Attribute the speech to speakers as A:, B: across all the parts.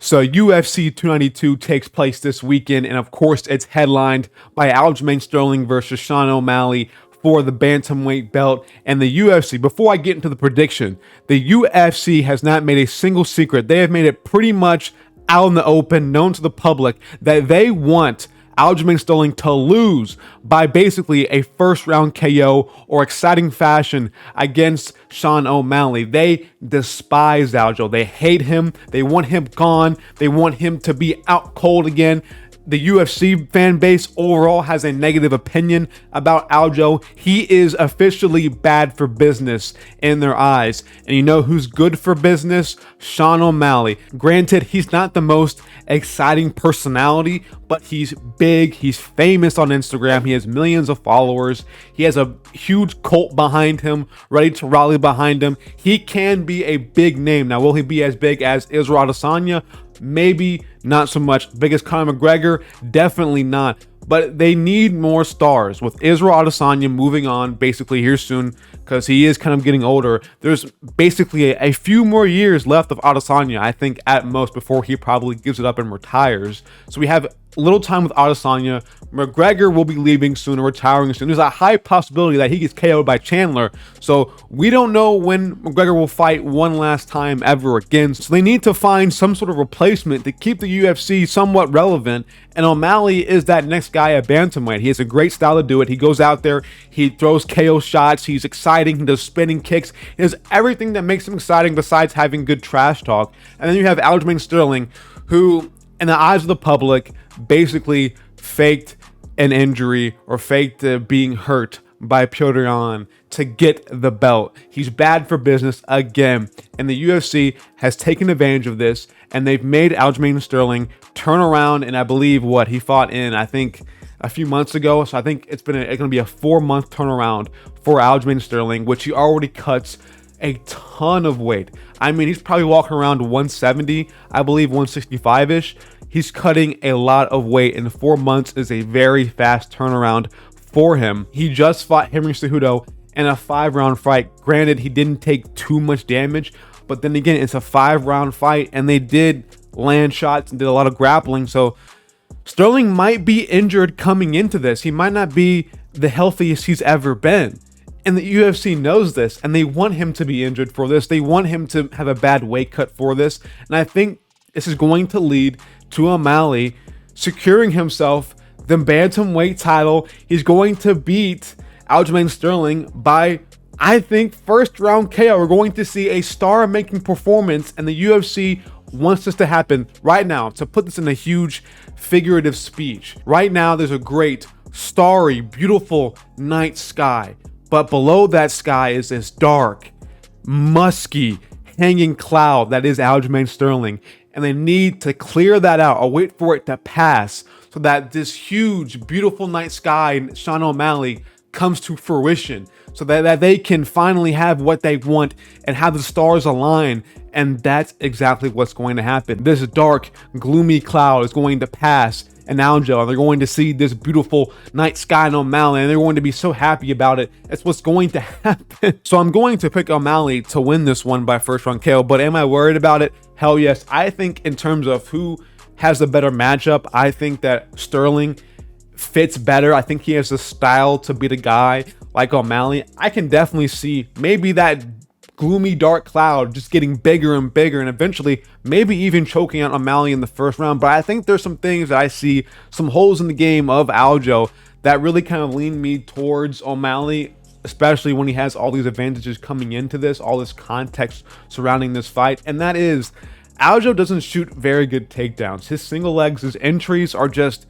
A: So UFC 292 takes place this weekend, and of course, it's headlined by Aljamain Sterling versus Sean O'Malley for the bantamweight belt. And the UFC, before I get into the prediction, the UFC has not made a single secret. They have made it pretty much out in the open, known to the public, that they want Aljamain Sterling to lose by basically a first round KO or exciting fashion against Sean O'Malley. They despise Aljo. They hate him. They want him gone. They want him to be out cold again. The UFC fan base overall has a negative opinion about Aljo. He is officially bad for business in their eyes. And you know who's good for business? Sean O'Malley. Granted, he's not the most exciting personality, but he's big. He's famous on Instagram. He has millions of followers. He has a huge cult behind him, ready to rally behind him. He can be a big name. Now, will he be as big as Israel Adesanya? Maybe not so much. Big as Conor McGregor? Definitely not. But they need more stars. With Israel Adesanya moving on basically here soon, because he is kind of getting older, there's basically a few more years left of Adesanya, I think, at most, before he probably gives it up and retires. So we have little time with Adesanya. McGregor will be leaving soon or retiring soon. There's a high possibility that he gets KO'd by Chandler. So we don't know when McGregor will fight one last time ever again. So they need to find some sort of replacement to keep the UFC somewhat relevant. And O'Malley is that next guy at bantamweight. He has a great style to do it. He goes out there, he throws KO shots, he's exciting, he does spinning kicks. He does everything that makes him exciting besides having good trash talk. And then you have Aljamain Sterling, who, in the eyes of the public, basically faked an injury or faked being hurt by Petr Yan to get the belt. He's bad for business again, and the UFC has taken advantage of this, and they've made Aljamain Sterling turn around. And I believe what he fought in, I think, a few months ago. So I think it's going to be a 4-month turnaround for Aljamain Sterling, which he already cuts a ton of weight. I mean, he's probably walking around 170, I believe 165-ish. He's cutting a lot of weight, and 4 months is a very fast turnaround for him. He just fought Henry Cejudo in a 5-round fight. Granted, he didn't take too much damage, but then again, it's a 5-round fight, and they did land shots and did a lot of grappling. So Sterling might be injured coming into this. He might not be the healthiest he's ever been. And the UFC knows this, and they want him to be injured for this. They want him to have a bad weight cut for this. And I think this is going to lead to O'Malley securing himself the bantamweight title. He's going to beat Aljamain Sterling by, I think, first round KO. We're going to see a star-making performance, and the UFC wants this to happen right now. To put this in a huge figurative speech, right now there's a great, starry, beautiful night sky, but below that sky is this dark, musky, hanging cloud that is Aljamain Sterling. And they need to clear that out or wait for it to pass so that this huge, beautiful night sky and Sean O'Malley comes to fruition, so that they can finally have what they want and have the stars align. And that's exactly what's going to happen. This dark, gloomy cloud is going to pass and Aljo, and they're going to see this beautiful night sky in O'Malley, and they're going to be so happy about it. That's what's going to happen. So I'm going to pick O'Malley to win this one by first round KO, but am I worried about it? Hell yes. I think in terms of who has the better matchup, I think that Sterling fits better. I think he has the style to beat a guy like O'Malley. I can definitely see maybe that gloomy dark cloud just getting bigger and bigger, and eventually maybe even choking out O'Malley in the first round. But I think there's some things that I see, some holes in the game of Aljo, that really kind of lean me towards O'Malley, especially when he has all these advantages coming into this, all this context surrounding this fight. And that is, Aljo doesn't shoot very good takedowns. His single legs, his entries are just,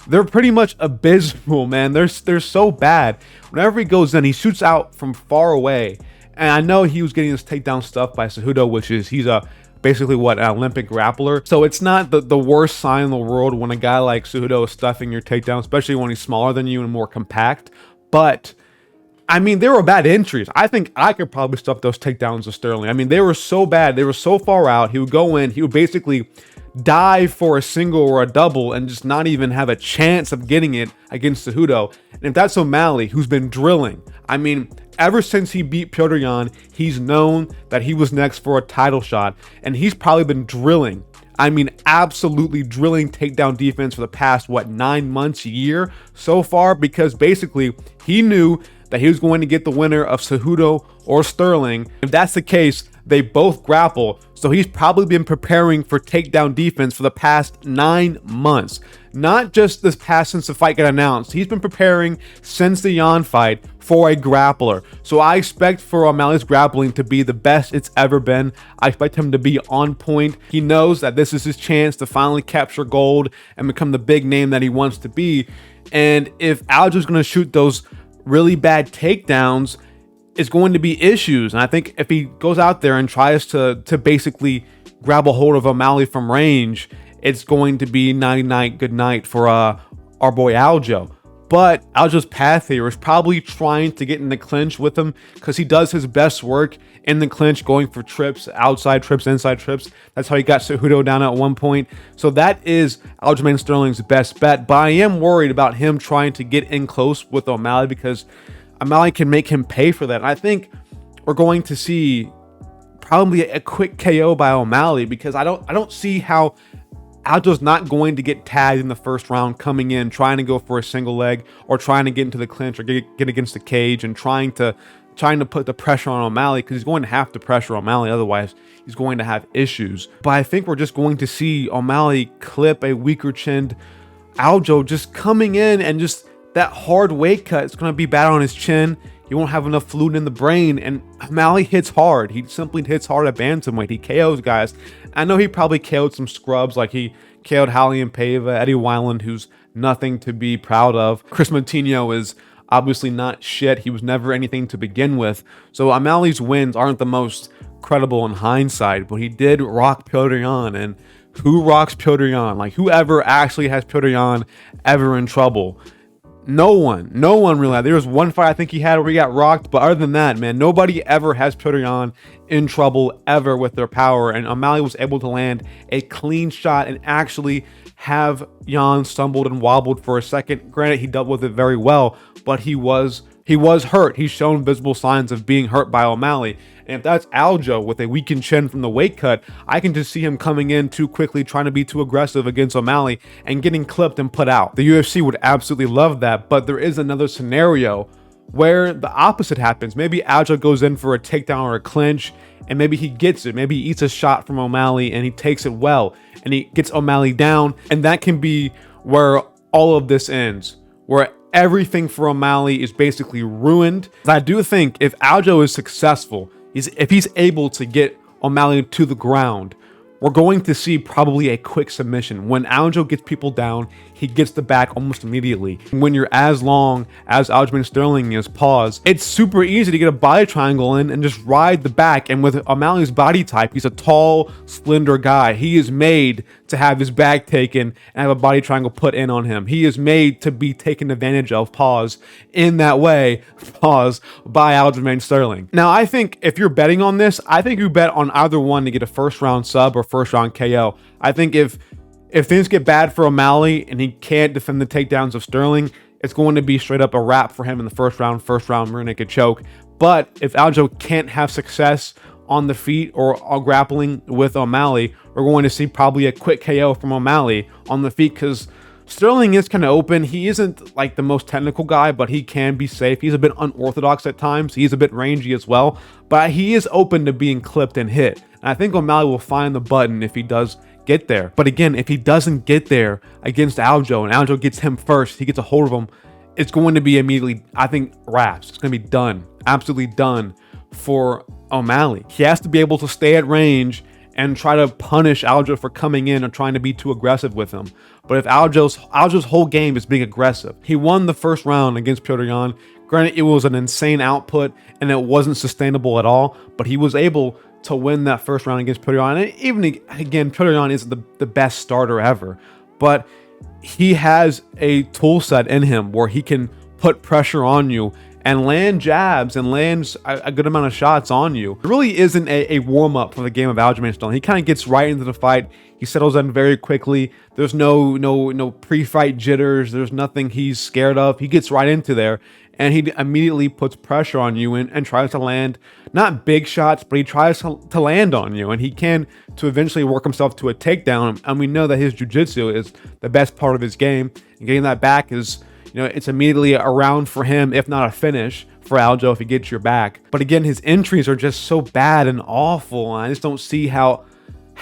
A: they're pretty much abysmal, man. They're so bad. Whenever he goes in, he shoots out from far away. And I know he was getting his takedown stuff by Cejudo, which is, he's basically an Olympic grappler. So it's not the worst sign in the world when a guy like Cejudo is stuffing your takedown, especially when he's smaller than you and more compact. But I mean, they were bad entries. I think I could probably stuff those takedowns of Sterling. I mean, they were so bad. They were so far out. He would go in, he would basically dive for a single or a double and just not even have a chance of getting it against Cejudo. And if that's O'Malley, who's been drilling, I mean, ever since he beat Petr Yan, he's known that he was next for a title shot, and he's probably been drilling I mean, absolutely drilling takedown defense for the past, 9 months, year so far, because basically he knew that he was going to get the winner of Cejudo or Sterling. If that's the case, they both grapple. So he's probably been preparing for takedown defense for the past 9 months. Not just this past since the fight got announced. He's been preparing since the Yan fight for a grappler. So I expect for O'Malley's grappling to be the best it's ever been. I expect him to be on point. He knows that this is his chance to finally capture gold and become the big name that he wants to be. And if Aljo's going to shoot those really bad takedowns, it's going to be issues. And I think if he goes out there and tries to basically grab a hold of O'Malley from range, it's going to be night-night, good night for our boy Aljo. But Aljo's path here is probably trying to get in the clinch with him, because he does his best work in the clinch, going for trips, outside trips, inside trips. That's how he got Cejudo down at one point. So that is Aljamain Sterling's best bet. But I am worried about him trying to get in close with O'Malley, because O'Malley can make him pay for that. And I think we're going to see probably a quick KO by O'Malley, because I don't see how Aljo's not going to get tagged in the first round, coming in trying to go for a single leg, or trying to get into the clinch, or get against the cage and trying to put the pressure on O'Malley, because he's going to have to pressure O'Malley, otherwise he's going to have issues. But I think we're just going to see O'Malley clip a weaker chinned Aljo, just coming in, and just that hard weight cut. It's going to be bad on his chin. He won't have enough fluid in the brain, and O'Malley hits hard. He simply hits hard at bantamweight. He KOs guys. I know he probably KO'd some scrubs, like he KO'd Raulian Paiva, Eddie Wineland, who's nothing to be proud of. Chris Moutinho is obviously not shit. He was never anything to begin with. So O'Malley's wins aren't the most credible in hindsight, but he did rock Petr Yan. And who rocks Petr Yan? Like, whoever actually has Petr Yan ever in trouble? No one really. There was one fight I think he had where he got rocked, but other than that, man, nobody ever has Petr Yan in trouble ever with their power. And O'Malley was able to land a clean shot and actually have Yan stumbled and wobbled for a second. Granted, he dealt with it very well, but he was hurt. He's shown visible signs of being hurt by O'Malley. And if that's Aljo with a weakened chin from the weight cut, I can just see him coming in too quickly, trying to be too aggressive against O'Malley and getting clipped and put out. The UFC would absolutely love that, but there is another scenario where the opposite happens. Maybe Aljo goes in for a takedown or a clinch, and maybe he gets it. Maybe he eats a shot from O'Malley and he takes it well, and he gets O'Malley down, and that can be where all of this ends, where everything for O'Malley is basically ruined. I do think if Aljo is successful, if he's able to get O'Malley to the ground, we're going to see probably a quick submission. When Aljo gets people down, he gets the back almost immediately. When you're as long as Aljamain Sterling is, it's super easy to get a body triangle in and just ride the back. And with O'Malley's body type, he's a tall, slender guy. He is made to have his back taken and have a body triangle put in on him. He is made to be taken advantage of, in that way, by Aljamain Sterling. Now, I think if you're betting on this, I think you bet on either one to get a first round sub or first round KO. I think if things get bad for O'Malley and he can't defend the takedowns of Sterling, it's going to be straight up a wrap for him in the first round rear naked choke. But if Aljo can't have success on the feet or grappling with O'Malley, we're going to see probably a quick KO from O'Malley on the feet, because Sterling is kind of open. He isn't like the most technical guy, but he can be safe. He's a bit unorthodox at times. He's a bit rangy as well, but he is open to being clipped and hit. And I think O'Malley will find the button if he does get there. But again, if he doesn't get there against Aljo and Aljo gets him first, he gets a hold of him, it's going to be immediately, I think, wraps. It's going to be done, absolutely done for O'Malley. He has to be able to stay at range and try to punish Aljo for coming in or trying to be too aggressive with him. But if Aljo's whole game is being aggressive, he won the first round against Petr Yan. Granted, it was an insane output and it wasn't sustainable at all, but he was able to win that first round against Petr Yan. And even again, Petr Yan isn't the best starter ever, but he has a tool set in him where he can put pressure on you and land jabs and lands a good amount of shots on you. It really isn't a warm-up for the game of Aljamain Sterling. He kind of gets right into the fight. He settles in very quickly. There's no pre-fight jitters. There's nothing he's scared of. He gets right into there, and he immediately puts pressure on you and tries to land, not big shots, but he tries to land on you, and he can to eventually work himself to a takedown. And we know that his jiu-jitsu is the best part of his game, and getting that back is, it's immediately a round for him, if not a finish for Aljo if he gets your back. But again, his entries are just so bad and awful, and I just don't see how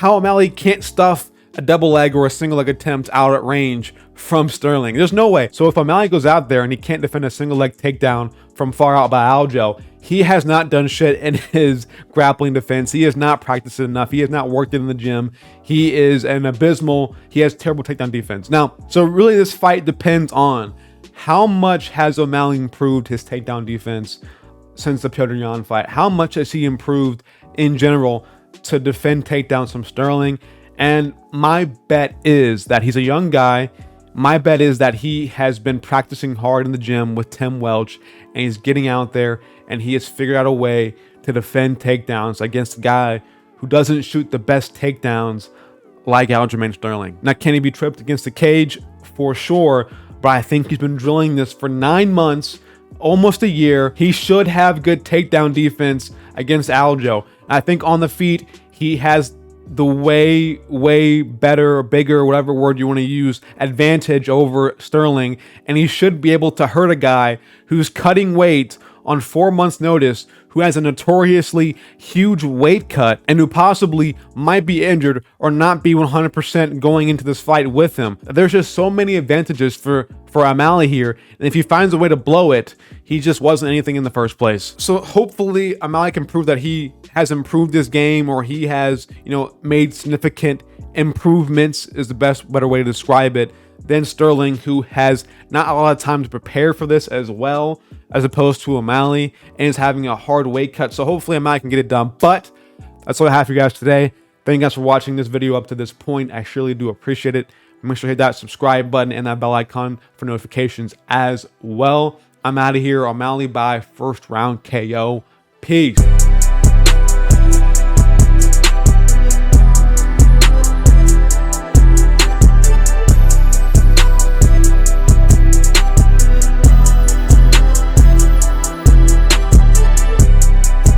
A: O'Malley can't stuff a double leg or a single leg attempt out at range from Sterling. There's no way. So if O'Malley goes out there and he can't defend a single leg takedown from far out by Aljo, he has not done shit in his grappling defense. He has not practiced it enough. He has not worked it in the gym. He has terrible takedown defense. Now, so really this fight depends on how much has O'Malley improved his takedown defense since the Petr Yan fight. How much has he improved in general to defend takedowns from Sterling? And my bet is that he's a young guy. My bet is that he has been practicing hard in the gym with Tim Welch, and he's getting out there and he has figured out a way to defend takedowns against a guy who doesn't shoot the best takedowns like Aljamain Sterling. Now, can he be tripped against the cage? For sure, but I think he's been drilling this for 9 months, almost a year. He should have good takedown defense against Aljo. I think on the feet, he has the way better or bigger, whatever word you want to use, advantage over Sterling, and he should be able to hurt a guy who's cutting weight on 4 months notice, who has a notoriously huge weight cut, and who possibly might be injured or not be 100% going into this fight with him. There's just so many advantages for O'Malley here, and if he finds a way to blow it, he just wasn't anything in the first place. So hopefully O'Malley can prove that he has improved his game, or he has, made significant improvements, is the better way to describe it, than Sterling, who has not a lot of time to prepare for this as well, as opposed to O'Malley, and is having a hard weight cut. So hopefully O'Malley can get it done. But that's all I have for you guys today. Thank you guys for watching this video up to this point. I surely do appreciate it. Make sure to hit that subscribe button and that bell icon for notifications as well. I'm out of here. O'Malley by first round KO. Peace.